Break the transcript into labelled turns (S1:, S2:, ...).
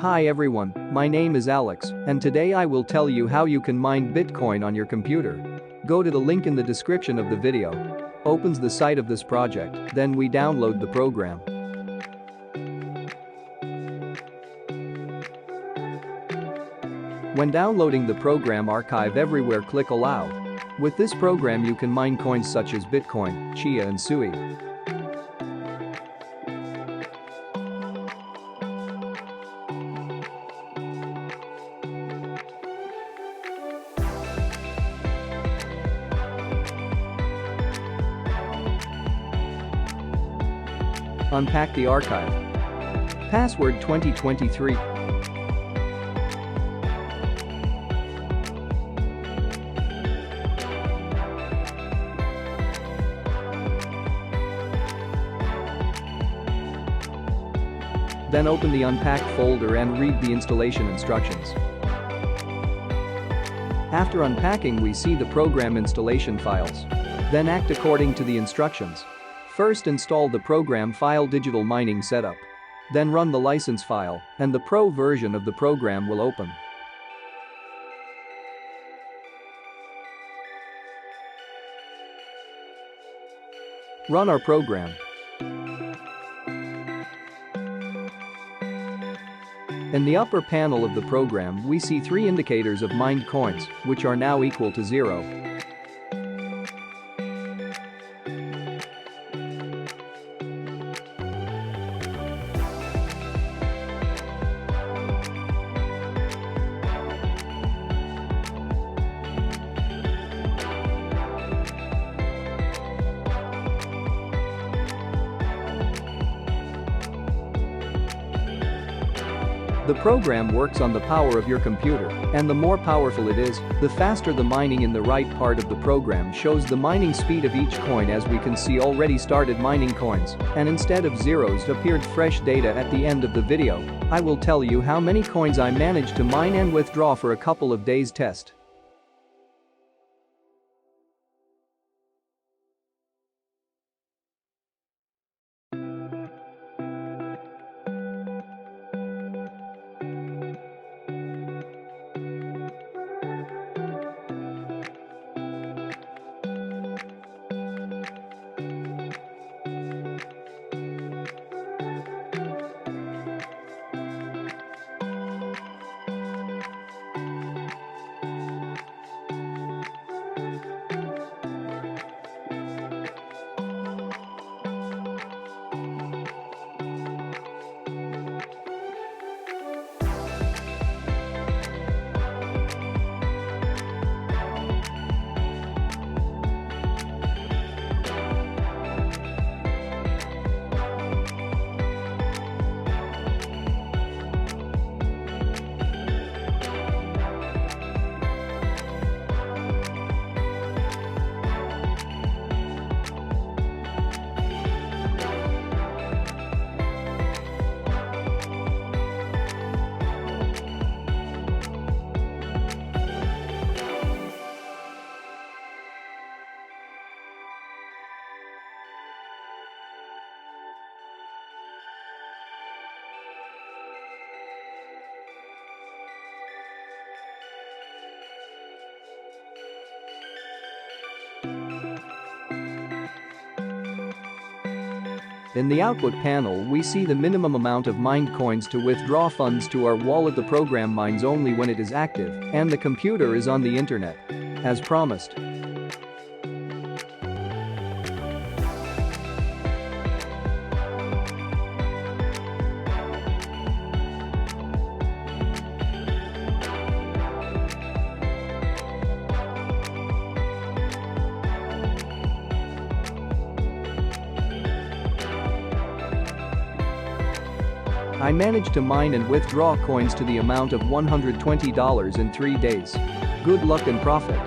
S1: Hi everyone, my name is Alex, and today I will tell you how you can mine Bitcoin on your computer. Go to the link in the description of the video. Opens the site of this project, then we download the program. When downloading the program, archive everywhere, click allow. With this program you can mine coins such as Bitcoin, Chia and Sui. Unpack the archive. Password 2023. Then open the unpacked folder and read the installation instructions. After unpacking, we see the program installation files. Then act according to the instructions. First, install the program file digital mining setup. Then run the license file, and the pro version of the program will open. Run our program. In the upper panel of the program, we see 3 indicators of mined coins, which are now equal to 0. The program works on the power of your computer, and the more powerful it is, the faster the mining. In the right part of the program shows the mining speed of each coin. As we can see, already started mining coins, and instead of zeros appeared fresh data at the end of the video. I will tell you how many coins I managed to mine and withdraw for a couple of days test. In the output panel, we see the minimum amount of mined coins to withdraw funds to our wallet. The program mines only when it is active, and the computer is on the internet. As promised. I managed to mine and withdraw coins to the amount of $120 in 3 days. Good luck and profit.